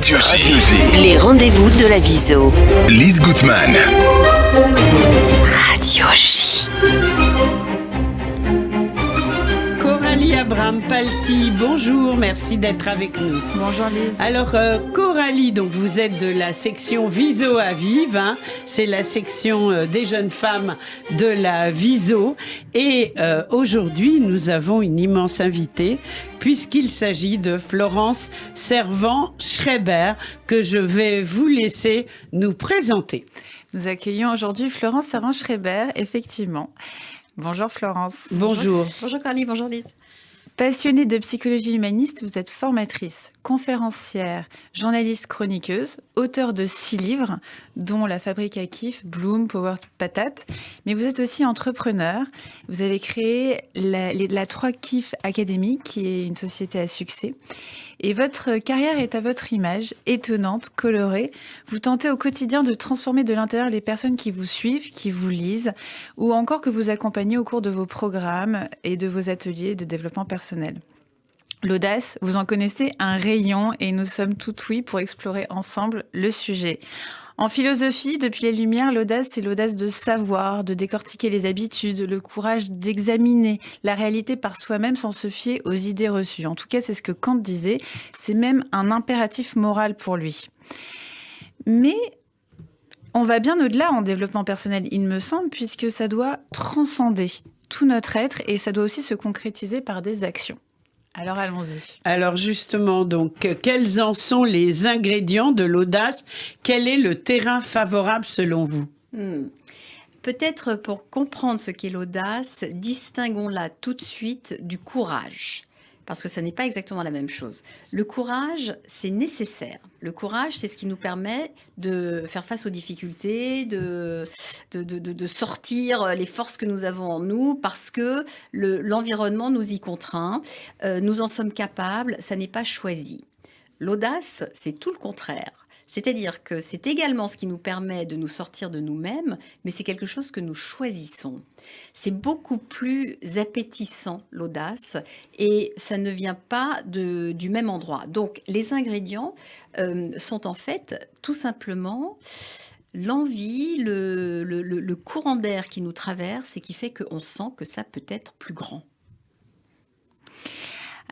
Radio G. Les rendez-vous de la Viso. Lise Gutmann. Radio J. Coralie Abraham-Palti, bonjour, merci d'être avec nous. Bonjour Lise. Alors Coralie, donc vous êtes de la section Viso à Vive, hein, c'est la section des jeunes femmes de la Viso. Et aujourd'hui, nous avons une immense invitée, puisqu'il s'agit de Florence Servan-Schreiber, que je vais vous laisser nous présenter. Nous accueillons aujourd'hui Florence Servan-Schreiber, effectivement. Bonjour Florence. Bonjour. Bonjour Carly, bonjour Lise. Passionnée de psychologie humaniste, vous êtes formatrice, conférencière, journaliste chroniqueuse, auteure de 6 livres, dont La Fabrique à Kiff, Bloom, Power Patate. Mais vous êtes aussi entrepreneur. Vous avez créé la 3 Kiff Academy, qui est une société à succès. Et votre carrière est à votre image, étonnante, colorée. Vous tentez au quotidien de transformer de l'intérieur les personnes qui vous suivent, qui vous lisent, ou encore que vous accompagnez au cours de vos programmes et de vos ateliers de développement personnel. L'audace, vous en connaissez un rayon et nous sommes tout oui pour explorer ensemble le sujet. En philosophie, depuis les Lumières, l'audace, c'est l'audace de savoir, de décortiquer les habitudes, le courage d'examiner la réalité par soi-même sans se fier aux idées reçues. En tout cas, c'est ce que Kant disait. C'est même un impératif moral pour lui. Mais on va bien au-delà en développement personnel, il me semble, puisque ça doit transcender tout notre être et ça doit aussi se concrétiser par des actions. Alors allons-y. Alors justement, donc, quels en sont les ingrédients de l'audace? Quel est le terrain favorable selon vous? Peut-être pour comprendre ce qu'est l'audace, distinguons-la tout de suite du courage. Parce que ça n'est pas exactement la même chose. Le courage, c'est nécessaire. Le courage, c'est ce qui nous permet de faire face aux difficultés, de sortir les forces que nous avons en nous, parce que l'environnement nous y contraint. Nous en sommes capables, ça n'est pas choisi. L'audace, c'est tout le contraire. C'est-à-dire que c'est également ce qui nous permet de nous sortir de nous-mêmes, mais c'est quelque chose que nous choisissons. C'est beaucoup plus appétissant, l'audace, et ça ne vient pas du même endroit. Donc, les ingrédients sont en fait tout simplement l'envie, le courant d'air qui nous traverse et qui fait qu'on sent que ça peut être plus grand.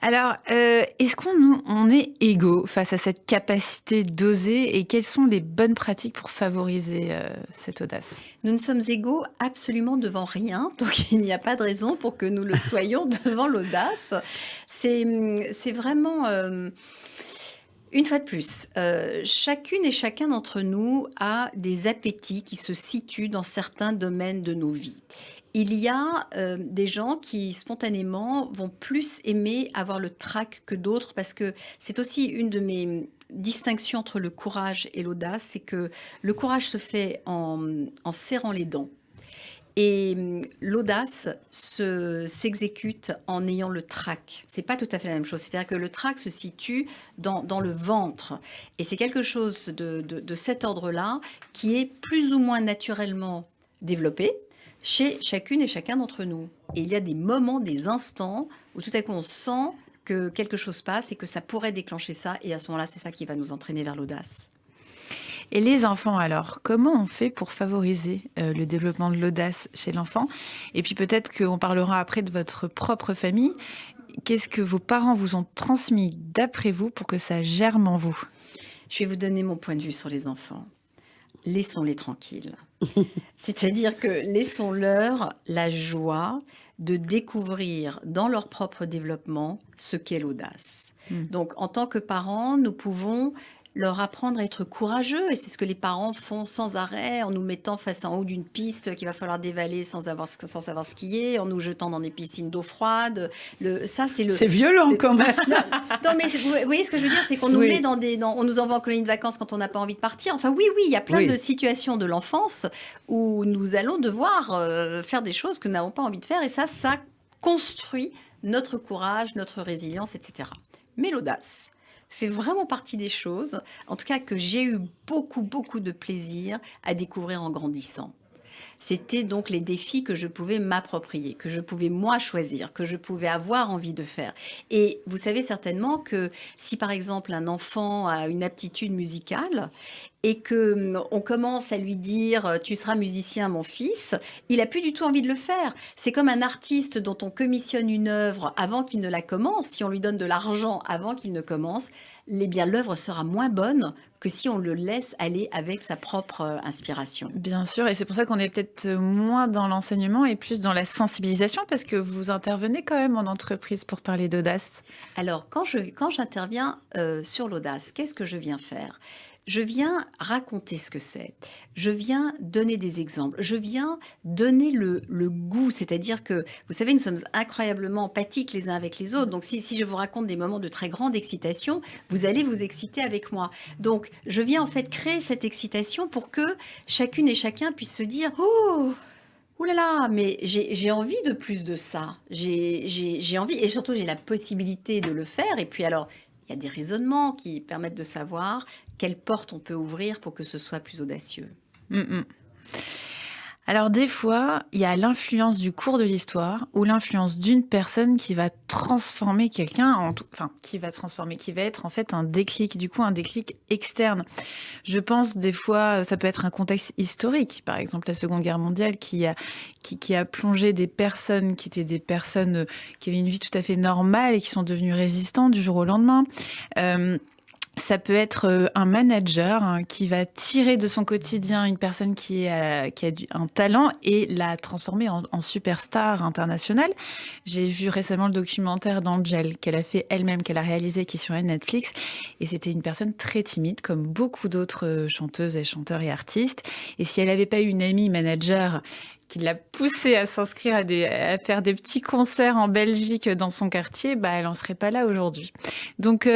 Alors, est-ce qu'on est égaux face à cette capacité d'oser et quelles sont les bonnes pratiques pour favoriser cette audace? Nous ne sommes égaux absolument devant rien, donc il n'y a pas de raison pour que nous le soyons devant l'audace. C'est vraiment... Une fois de plus, chacune et chacun d'entre nous a des appétits qui se situent dans certains domaines de nos vies. Il y a des gens qui spontanément vont plus aimer avoir le trac que d'autres parce que c'est aussi une de mes distinctions entre le courage et l'audace, c'est que le courage se fait en serrant les dents. Et l'audace s'exécute en ayant le trac. C'est pas tout à fait la même chose. C'est-à-dire que le trac se situe dans le ventre. Et c'est quelque chose de cet ordre-là qui est plus ou moins naturellement développé chez chacune et chacun d'entre nous. Et il y a des moments, des instants où tout à coup on sent que quelque chose passe et que ça pourrait déclencher ça. Et à ce moment-là, c'est ça qui va nous entraîner vers l'audace. Et les enfants alors, comment on fait pour favoriser le développement de l'audace chez l'enfant? Et puis peut-être qu'on parlera après de votre propre famille. Qu'est-ce que vos parents vous ont transmis d'après vous pour que ça germe en vous? Je vais vous donner mon point de vue sur les enfants. Laissons-les tranquilles. C'est-à-dire que laissons-leur la joie de découvrir dans leur propre développement ce qu'est l'audace. Donc, en tant que parents, nous pouvons leur apprendre à être courageux, et c'est ce que les parents font sans arrêt, en nous mettant face en haut d'une piste qu'il va falloir dévaler sans savoir skier, en nous jetant dans des piscines d'eau froide. C'est violent quand même. Non, mais vous voyez ce que je veux dire, c'est qu'on nous met on nous envoie en colonie de vacances quand on n'a pas envie de partir. Enfin, oui, il y a plein de situations de l'enfance où nous allons devoir faire des choses que nous n'avons pas envie de faire, et ça construit notre courage, notre résilience, etc. Mais l'audace fait vraiment partie des choses, en tout cas que j'ai eu beaucoup de plaisir à découvrir en grandissant. C'était donc les défis que je pouvais m'approprier, que je pouvais moi choisir, que je pouvais avoir envie de faire. Et vous savez certainement que si par exemple un enfant a une aptitude musicale et que on commence à lui dire tu seras musicien mon fils, il a plus du tout envie de le faire. C'est comme un artiste dont on commissionne une œuvre avant qu'il ne la commence, si on lui donne de l'argent avant qu'il ne commence, eh bien l'œuvre sera moins bonne que si on le laisse aller avec sa propre inspiration. Bien sûr, et c'est pour ça qu'on est peut-être moins dans l'enseignement et plus dans la sensibilisation, parce que vous intervenez quand même en entreprise pour parler d'audace. Alors, quand j'interviens sur l'audace, qu'est-ce que je viens faire ? Je viens raconter ce que c'est. Je viens donner des exemples. Je viens donner le goût. C'est-à-dire que, vous savez, nous sommes incroyablement empathiques les uns avec les autres. Donc, si je vous raconte des moments de très grande excitation, vous allez vous exciter avec moi. Donc, je viens en fait créer cette excitation pour que chacune et chacun puisse se dire « Oh !» Ouh là là, mais j'ai envie de plus de ça. J'ai envie, et surtout j'ai la possibilité de le faire. Et puis alors, il y a des raisonnements qui permettent de savoir quelle porte on peut ouvrir pour que ce soit plus audacieux. Alors des fois, il y a l'influence du cours de l'histoire ou l'influence d'une personne qui va transformer quelqu'un, qui va être en fait un déclic, du coup un déclic externe. Je pense des fois, ça peut être un contexte historique, par exemple la Seconde Guerre mondiale qui a plongé des personnes qui étaient des personnes qui avaient une vie tout à fait normale et qui sont devenues résistantes du jour au lendemain. Ça peut être un manager qui va tirer de son quotidien une personne qui a un talent et la transformer en superstar internationale. J'ai vu récemment le documentaire d'Angel qu'elle a fait elle-même, qu'elle a réalisé, qui est sur Netflix. Et c'était une personne très timide, comme beaucoup d'autres chanteuses et chanteurs et artistes. Et si elle n'avait pas eu une amie manager qui l'a poussée à s'inscrire à faire des petits concerts en Belgique dans son quartier, elle n'en serait pas là aujourd'hui. Donc,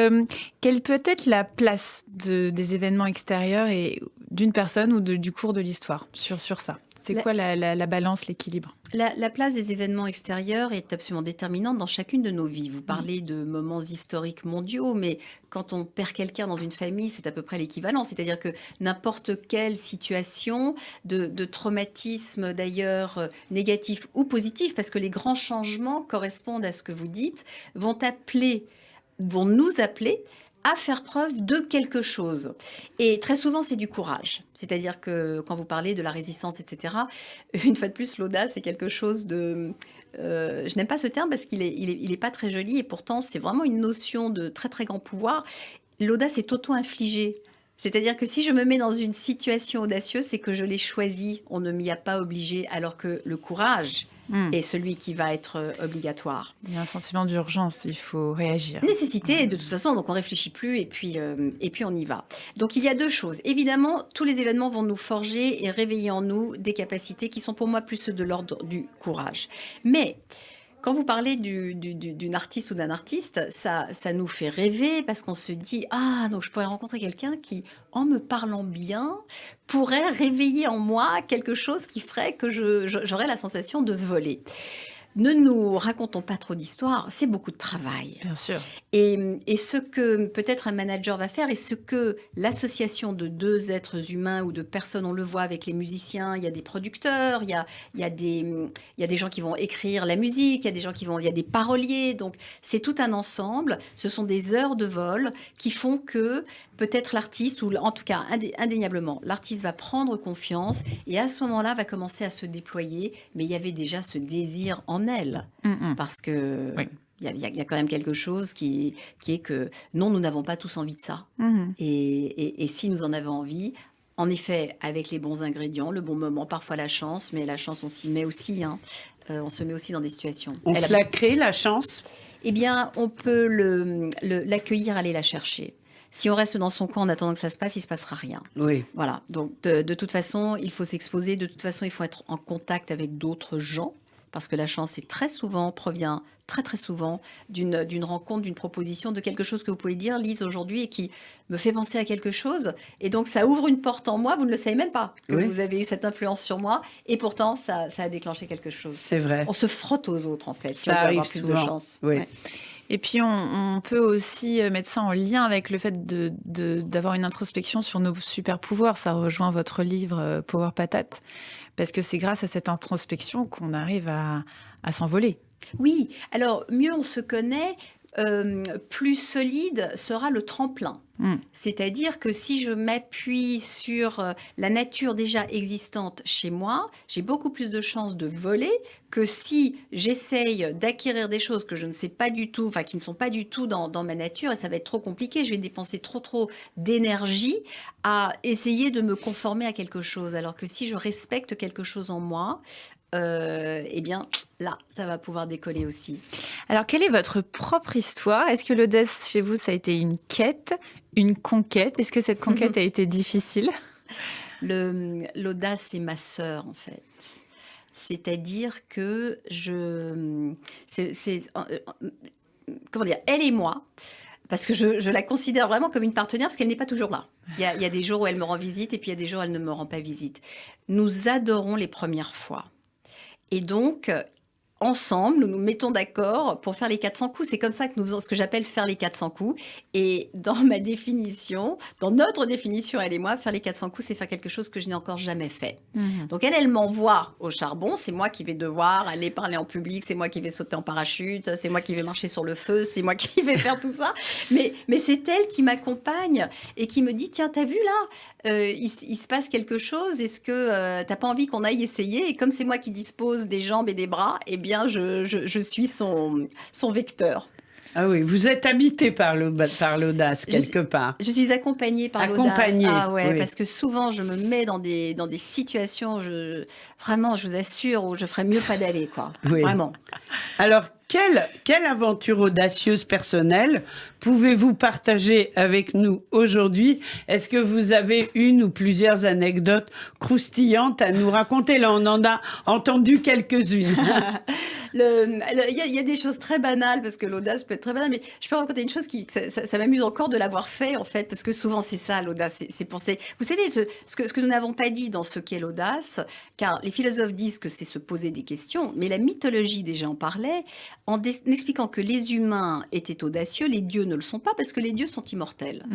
quelle peut être la place des événements extérieurs et d'une personne ou du cours de l'histoire sur ça ? C'est quoi la balance, l'équilibre ? La place des événements extérieurs est absolument déterminante dans chacune de nos vies. Vous parlez de moments historiques mondiaux, mais quand on perd quelqu'un dans une famille, c'est à peu près l'équivalent. C'est-à-dire que n'importe quelle situation de traumatisme, d'ailleurs négatif ou positif, parce que les grands changements correspondent à ce que vous dites, vont nous appeler à faire preuve de quelque chose. Et très souvent, c'est du courage. C'est-à-dire que quand vous parlez de la résistance, etc., une fois de plus, l'audace, c'est quelque chose de... je n'aime pas ce terme parce qu'il est pas très joli et pourtant, c'est vraiment une notion de très, très grand pouvoir. L'audace est auto-infligée. C'est-à-dire que si je me mets dans une situation audacieuse, c'est que je l'ai choisie. On ne m'y a pas obligé, alors que le courage est celui qui va être obligatoire. Il y a un sentiment d'urgence, il faut réagir. Nécessité, de toute façon, donc on réfléchit plus et puis on y va. Donc il y a deux choses. Évidemment, tous les événements vont nous forger et réveiller en nous des capacités qui sont pour moi plus de l'ordre du courage. Mais quand vous parlez d'une artiste ou d'un artiste, ça nous fait rêver parce qu'on se dit « Ah, donc je pourrais rencontrer quelqu'un qui, en me parlant bien, pourrait réveiller en moi quelque chose qui ferait que j'aurais la sensation de voler. » Ne nous racontons pas trop d'histoires, c'est beaucoup de travail. Bien sûr. Et ce que peut-être un manager va faire et ce que l'association de deux êtres humains ou de personnes, on le voit avec les musiciens, il y a des producteurs, il y a des gens qui vont écrire la musique, il y a des paroliers, donc c'est tout un ensemble. Ce sont des heures de vol qui font que peut-être l'artiste, ou en tout cas indéniablement, l'artiste va prendre confiance et à ce moment-là va commencer à se déployer, mais il y avait déjà ce désir en elle, parce que oui. il y a quand même quelque chose qui est que non, nous n'avons pas tous envie de ça. Et si nous en avons envie, en effet, avec les bons ingrédients, le bon moment, parfois la chance, mais la chance, on s'y met aussi. On se met aussi dans des situations. On se la crée, la chance ? Eh bien, on peut l'accueillir, aller la chercher. Si on reste dans son coin en attendant que ça se passe, il ne se passera rien. Oui. Voilà. Donc, de toute façon, il faut s'exposer. De toute façon, il faut être en contact avec d'autres gens. Parce que la chance provient très très souvent d'une rencontre, d'une proposition, de quelque chose que vous pouvez dire, Lise, aujourd'hui, et qui me fait penser à quelque chose. Et donc, ça ouvre une porte en moi, vous ne le savez même pas, que vous avez eu cette influence sur moi. Et pourtant, ça a déclenché quelque chose. C'est vrai. On se frotte aux autres, en fait, Ça arrive avoir plus de souvent. chance. Oui. Ouais. Et puis, on peut aussi mettre ça en lien avec le fait d'avoir une introspection sur nos super pouvoirs. Ça rejoint votre livre Power Patate, parce que c'est grâce à cette introspection qu'on arrive à s'envoler. Oui, alors mieux on se connaît, plus solide sera le tremplin. C'est-à-dire que si je m'appuie sur la nature déjà existante chez moi, j'ai beaucoup plus de chances de voler que si j'essaye d'acquérir des choses que je ne sais pas du tout, enfin qui ne sont pas du tout dans ma nature, et ça va être trop compliqué, je vais dépenser trop d'énergie à essayer de me conformer à quelque chose. Alors que si je respecte quelque chose en moi, eh bien, là, ça va pouvoir décoller aussi. Alors, quelle est votre propre histoire? Est-ce que l'audace, chez vous, ça a été une quête, une conquête? Est-ce que cette conquête a été difficile? L'audace, c'est ma sœur, en fait. C'est-à-dire que comment dire, elle et moi, parce que je la considère vraiment comme une partenaire, parce qu'elle n'est pas toujours là. Il y a des jours où elle me rend visite, et puis il y a des jours où elle ne me rend pas visite. Nous adorons les premières fois. Et donc, ensemble, nous nous mettons d'accord pour faire les 400 coups. C'est comme ça que nous faisons ce que j'appelle faire les 400 coups. Et dans ma définition, dans notre définition, elle et moi, faire les 400 coups, c'est faire quelque chose que je n'ai encore jamais fait. Donc elle m'envoie au charbon. C'est moi qui vais devoir aller parler en public. C'est moi qui vais sauter en parachute. C'est moi qui vais marcher sur le feu. C'est moi qui vais faire tout ça. Mais c'est elle qui m'accompagne et qui me dit, tiens, t'as vu là, il se passe quelque chose. Est-ce que t'as pas envie qu'on aille essayer? Et comme c'est moi qui dispose des jambes et des bras, eh bien, je suis son vecteur. Ah oui, vous êtes habité par l'audace quelque part. Je suis accompagnée par l'audace. Ah ouais, oui. Parce que souvent je me mets dans des situations, vraiment, je vous assure, où je ferais mieux pas d'aller, quoi. Oui. Vraiment. Alors, quelle aventure audacieuse personnelle pouvez-vous partager avec nous aujourd'hui? Est-ce que vous avez une ou plusieurs anecdotes croustillantes à nous raconter? Là, on en a entendu quelques-unes. Il y a des choses très banales, parce que l'audace peut être très banale, mais je peux raconter une chose ça m'amuse encore de l'avoir fait, en fait, parce que souvent c'est ça l'audace, c'est penser. Vous savez, ce que nous n'avons pas dit dans ce qu'est l'audace, car les philosophes disent que c'est se poser des questions, mais la mythologie déjà en parlait, en expliquant que les humains étaient audacieux, les dieux ne le sont pas, parce que les dieux sont immortels.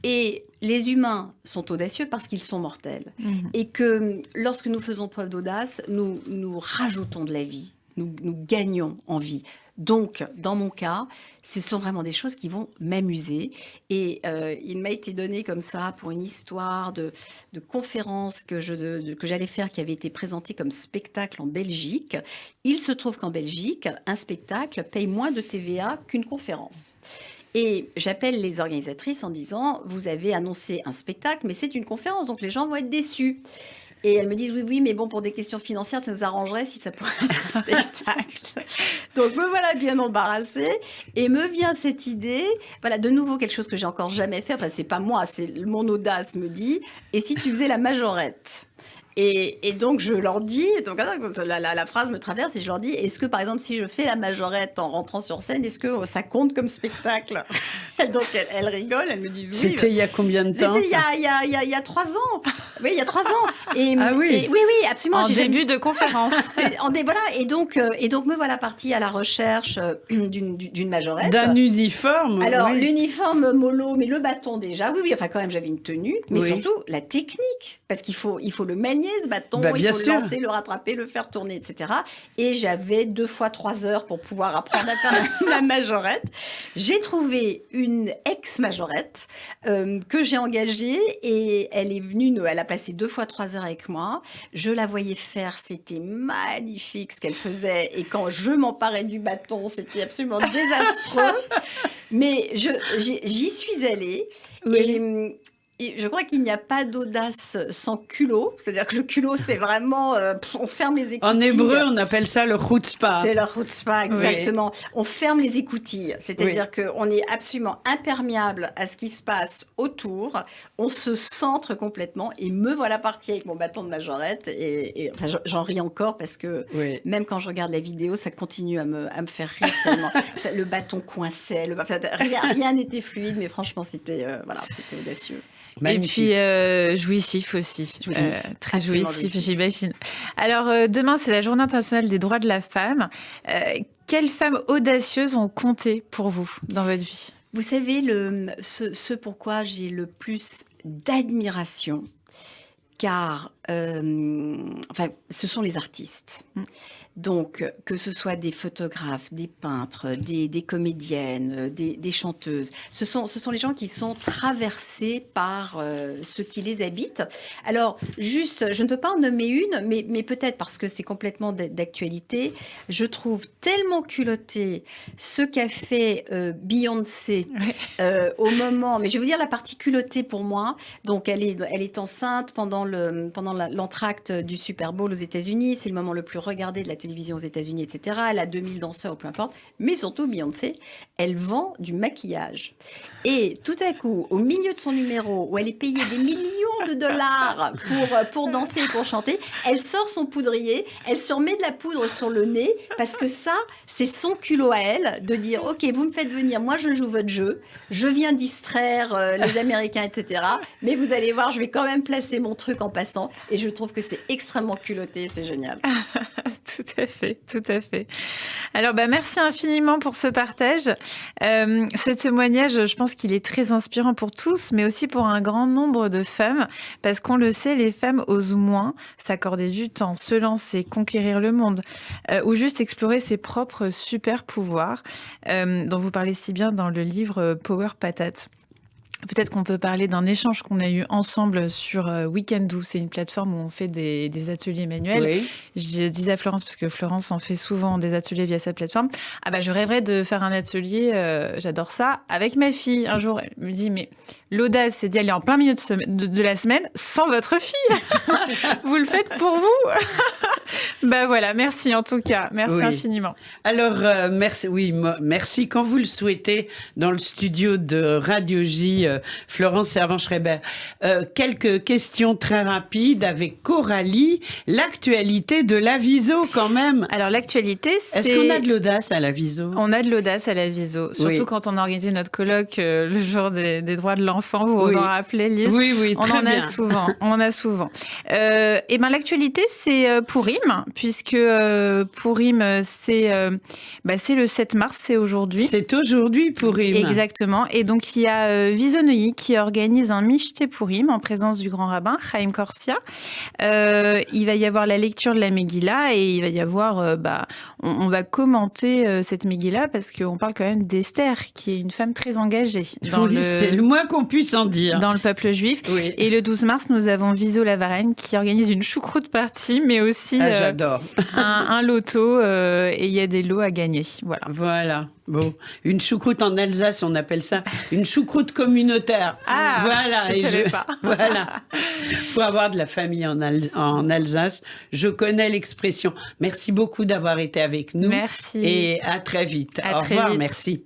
Et les humains sont audacieux parce qu'ils sont mortels. Et que lorsque nous faisons preuve d'audace, nous rajoutons de la vie. Nous gagnons en vie. Donc, dans mon cas, ce sont vraiment des choses qui vont m'amuser. Et il m'a été donné comme ça pour une histoire de conférence que j'allais faire, qui avait été présentée comme spectacle en Belgique. Il se trouve qu'en Belgique, un spectacle paye moins de TVA qu'une conférence. Et j'appelle les organisatrices en disant, vous avez annoncé un spectacle, mais c'est une conférence, donc les gens vont être déçus. Et elles me disent, oui, mais bon, pour des questions financières, ça nous arrangerait si ça pourrait être un spectacle. Donc, me voilà bien embarrassée. Et me vient cette idée, voilà, de nouveau, quelque chose que j'ai encore jamais fait. Enfin, c'est pas moi, c'est mon audace me dit. Et si tu faisais la majorette? Et donc, je leur dis, donc, la phrase me traverse et je leur dis, est-ce que, par exemple, si je fais la majorette en rentrant sur scène, est-ce que ça compte comme spectacle? Donc, elles rigolent, elles me disent oui. C'était il y a combien de temps? C'était il y a 3 ans. Oui, il y a 3 ans. Et, ah oui. Oui, absolument. En début de conférence. Voilà, et donc me voilà partie à la recherche d'une majorette. D'un uniforme. Alors, oui. l'uniforme mollo, mais le bâton déjà. Oui, enfin, quand même, j'avais une tenue. Mais surtout, la technique. Parce qu'il faut le manier, ce bâton. Il faut le lancer, le rattraper, le faire tourner, etc. Et j'avais 2 fois 3 heures pour pouvoir apprendre à faire la majorette. J'ai trouvé une ex-majorette que j'ai engagée et elle est venue, elle a passé 2 fois 3 heures avec moi. Je la voyais faire, c'était magnifique ce qu'elle faisait. Et quand je m'emparais du bâton, c'était absolument désastreux. Mais j'y suis allée. Oui. Et je crois qu'il n'y a pas d'audace sans culot. C'est-à-dire que le culot, c'est vraiment... on ferme les écoutilles. En hébreu, on appelle ça le chutzpah. C'est le chutzpah, exactement. Oui. On ferme les écoutilles. C'est-à-dire qu'on est absolument imperméable à ce qui se passe autour. On se centre complètement. Et me voilà partie avec mon bâton de majorette. Et enfin, j'en ris encore parce que même quand je regarde la vidéo, ça continue à me faire rire tellement. Le bâton coinçait. Rien n'était fluide. Mais franchement, c'était audacieux. Magnifique. Et puis jouissif aussi. Jouissif. Très Absolument jouissif, j'imagine. Alors, demain, c'est la Journée internationale des droits de la femme. Quelles femmes audacieuses ont compté pour vous dans votre vie? Vous savez, ce pourquoi j'ai le plus d'admiration, car ce sont les artistes. Donc, que ce soit des photographes, des peintres, des comédiennes, des chanteuses, ce sont les gens qui sont traversés par ce qui les habite. Alors, juste, je ne peux pas en nommer une, mais peut-être parce que c'est complètement d'actualité, je trouve tellement culotté ce qu'a fait Beyoncé au moment, mais je vais vous dire la partie culottée pour moi. Donc, elle est enceinte pendant l'entracte du Super Bowl aux États-Unis. C'est le moment le plus regardé de la télévision aux États-Unis, etc. Elle a 2000 danseurs, peu importe. Mais surtout, Beyoncé, elle vend du maquillage. Et tout à coup, au milieu de son numéro, où elle est payée des millions de dollars pour danser et pour chanter, elle sort son poudrier, elle se remet de la poudre sur le nez, parce que ça, c'est son culot à elle, de dire, OK, vous me faites venir, moi je joue votre jeu, je viens distraire les Américains, etc. Mais vous allez voir, je vais quand même placer mon truc en passant. Et je trouve que c'est extrêmement culotté, c'est génial. Tout à fait, tout à fait. Alors, merci infiniment pour ce partage. Ce témoignage, je pense qu'il est très inspirant pour tous, mais aussi pour un grand nombre de femmes, parce qu'on le sait, les femmes osent moins s'accorder du temps, se lancer, conquérir le monde, ou juste explorer ses propres super pouvoirs, dont vous parlez si bien dans le livre Power Patate. Peut-être qu'on peut parler d'un échange qu'on a eu ensemble sur Weekendoo. C'est une plateforme où on fait des ateliers manuels. Oui. Je disais à Florence, parce que Florence en fait souvent des ateliers via cette plateforme, je rêverais de faire un atelier, j'adore ça, avec ma fille. Un jour, elle me dit, mais l'audace, c'est d'y aller en plein milieu de la semaine sans votre fille. Vous le faites pour vous. Voilà, merci en tout cas. Merci infiniment. Alors, merci. Oui, merci. Quand vous le souhaitez, dans le studio de Radio J, Florence Servan-Schreiber. Quelques questions très rapides avec Coralie. L'actualité de la Viso, quand même. Alors, l'actualité, c'est... Est-ce qu'on a de l'audace à la Viso? On a de l'audace à la Viso. Surtout quand on a organisé notre colloque le jour des droits de l'enfant. Vous vous en rappelez, Lise? Oui, on très en bien. On en a souvent. L'actualité, c'est Purim, puisque Purim, c'est le 7 mars, c'est aujourd'hui. C'est aujourd'hui, Purim. Exactement. Et donc, il y a Visonoi qui organise un Mishté Purim en présence du grand rabbin, Chaim Korsia. Il va y avoir la lecture de la Megillah et il va y avoir... on va commenter cette Megillah parce qu'on parle quand même d'Esther, qui est une femme très engagée. C'est le moins qu'on puisse en dire. Dans le peuple juif. Oui. Et le 12 mars, nous avons Viso la Varenne qui organise une choucroute party, mais aussi j'adore. un loto et il y a des lots à gagner. Voilà. Bon, une choucroute en Alsace, on appelle ça une choucroute communautaire. Ah, voilà. je ne savais pas. Voilà. Faut avoir de la famille en Alsace. Je connais l'expression. Merci beaucoup d'avoir été avec nous. Merci. Et à très vite. Au revoir. Merci.